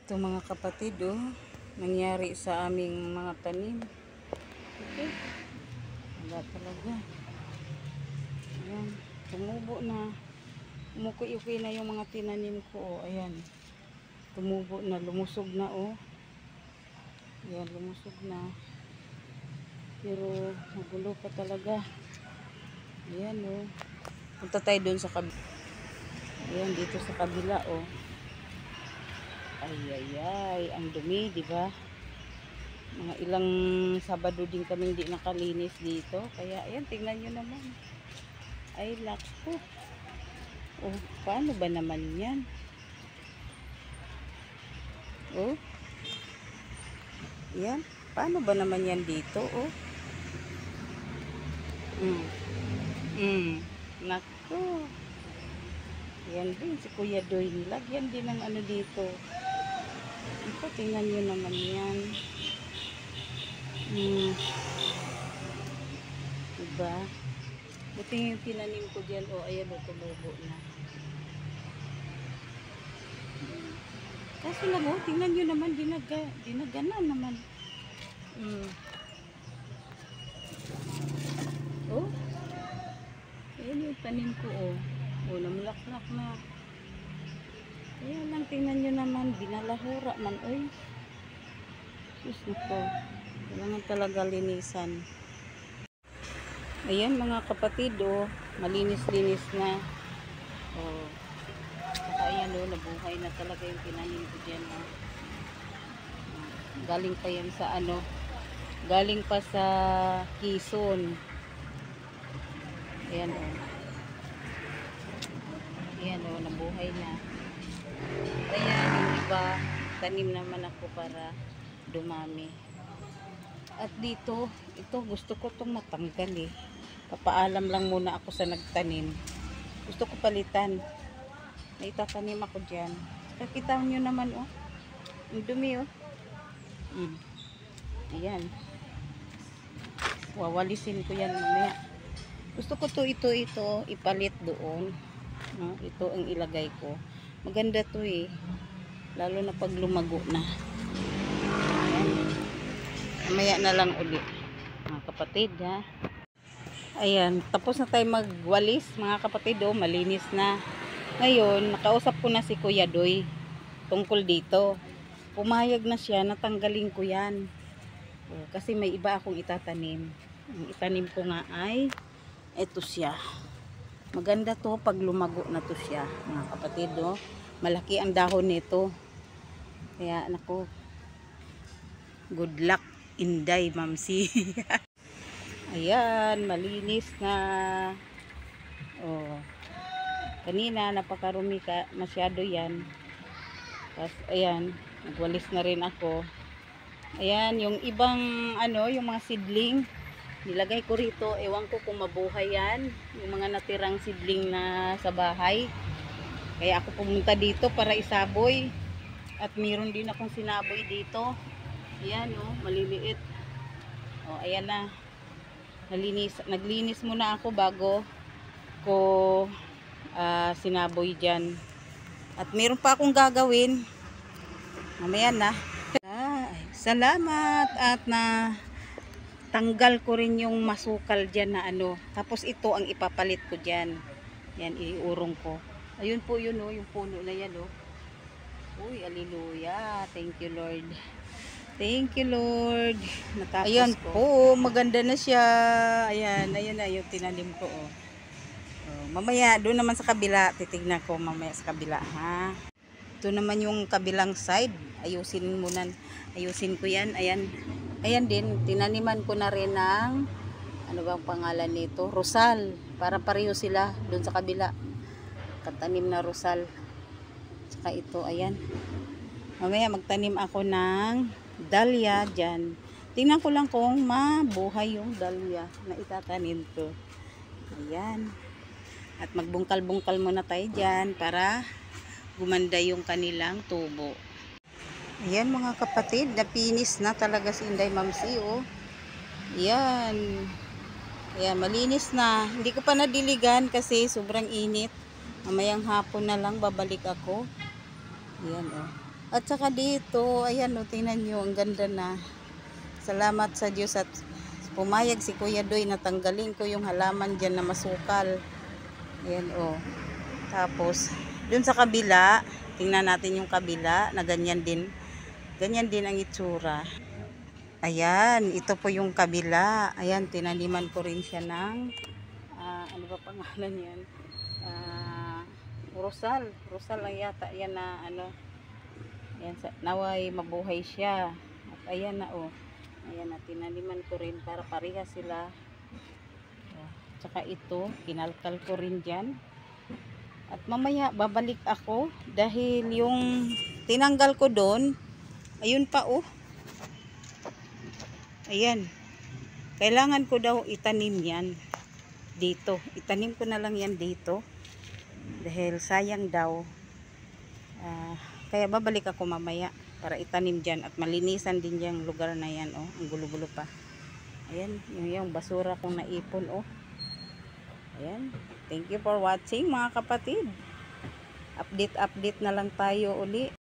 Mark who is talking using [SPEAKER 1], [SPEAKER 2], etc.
[SPEAKER 1] Ito mga kapatid, oh, nangyari sa aming mga tanim. Okay. Wala talaga. Ayan, tumubo na. Umukoy-ukoy na yung mga tinanim ko, oh. Ayan, tumubo na, lumusog na, oh. Ayan, lumusog na. Pero magulo pa talaga. Ayan, oh. Punta tayo dun sa kabila. Ayan, dito sa kabila, oh. Ay, ang dumi, di ba? Mga ilang Sabado din kaming di nakalinis dito. Kaya, ayan, tingnan nyo naman. Ay, lako. Oh, paano ba naman yan? Oh. Yan, paano ba naman yan dito, oh? Nako. Yan din, si Kuya Doy. Lagyan din ng ano dito. Ito, tingnan nyo naman yan. Diba? Buti yung tinanim ko dyan. O, ayan o, tumubo na. Kaso lang o, tingnan nyo naman, dinaganan naman. Oh, ayan yung tanim ko o. O, namulaklak na. Ayan lang, tingnan nyo naman, binalahura man, oy. Sus nako, kailangan talaga linisan. Ayan mga kapatid, oh, malinis-linis na. Oh, saka ayan, oh, nabuhay na talaga yung tinanim ko dyan, oh. Galing pa yan sa ano, galing pa sa Quezon. Ayan, oh. Ayan, oh, nabuhay na. Ayan, yung iba, tanim naman ako para dumami. At dito, ito gusto ko itong matanggal eh. Papaalam lang muna ako sa nagtanim. Gusto ko palitan. May itatanim ako dyan. Kakita nyo naman, oh. Ang dumi, oh. Ayan. Wawalisin ko yan mamaya. Gusto ko to, ito, ipalit doon. Ito ang ilagay ko. Maganda to eh. Lalo na pag lumago na. Ayan. Mamaya na lang ulit. Mga kapatid, ha. Ayan. Tapos na tayo magwalis, mga kapatid, oh. Malinis na. Ngayon, nakausap ko na si Kuya Doy tungkol dito. Pumayag na siya, natanggalin ko yan. Oh, kasi may iba akong itatanim. Ang itanim ko nga ay ito siya. Maganda to pag lumago na to siya, mga kapatid, oh. Malaki ang dahon nito. Kaya nako, good luck Inday Mamsi. Ayan, malinis na. Oh. Kanina napakarumi ka masyado yan. Tapos ayan, nagwalis na rin ako. Ayan, yung ibang ano, yung mga seedling nilagay ko rito, ewan ko kung mabuhay yan, yung mga natirang seedling na sa bahay. Kaya ako pumunta dito para isaboy. At meron din akong sinaboy dito. Ayan, oh, maliliit. Oh, ayan na. Naglinis muna ako bago ko sinaboy dyan. At meron pa akong gagawin. Mamaya na. Salamat at na tanggal ko rin yung masukal dyan na ano. Tapos ito ang ipapalit ko dyan. Yan, iurong ko. Ayun po yun, oh, yung puno na yan, oh. Uy, hallelujah. Thank you, Lord. Thank you, Lord. Natapos ayan ko. Po, maganda na siya. Ayan, ayan na yung tinanim ko, oh. Oh, mamaya, doon naman sa kabila. Titignan ko mamaya sa kabila, ha. Ito naman yung kabilang side. Ayusin ko yan. Ayan. Ayan din, tinaniman ko na rin ng, ano bang pangalan nito? Rosal. Para pareho sila doon sa kabila. Katanim na rosal. Saka ito, ayan. Mamaya magtanim ako ng dahlia dyan. Tingnan ko lang kung mabuhay yung dahlia na itatanim ko. Ayan. At magbungkal-bungkal muna tayo dyan para gumanda yung kanilang tubo. Ayan mga kapatid, napinis na talaga si Inday Mamsi, oh. Ayan. Ayan, malinis na. Hindi ko pa nadiligan kasi sobrang init. Mamayang hapon na lang babalik ako. Ayan, oh. At saka dito, ayan o, tingnan nyo, ang ganda na. Salamat sa Diyos at pumayag si Kuya Doy na tanggalin ko yung halaman dyan na masukal. Ayan o. Tapos, dun sa kabila, tingnan natin yung kabila na ganyan din. Ganyan din ang itsura. Ayan, ito po yung kabila. Ayan, tinaniman ko rin siya ng, ano ba pangalan yan? Rosal. Rosal lang yata yan na ano. Ayan, naway mabuhay siya. At ayan na oh. Ayan na, tinaniman ko rin para pareha sila. Tsaka ito, kinalkal ko rin dyan. At mamaya babalik ako dahil yung tinanggal ko doon, ayun pa oh. Ayan. Kailangan ko daw itanim yan dito. Itanim ko na lang yan dito. Dahil sayang daw. Kaya babalik ako mamaya para itanim dyan at malinisan din yung lugar na yan oh. Ang gulo-gulo pa. Ayan, yung basura kong naipon oh. Ayan. Thank you for watching mga kapatid. Update na lang tayo uli.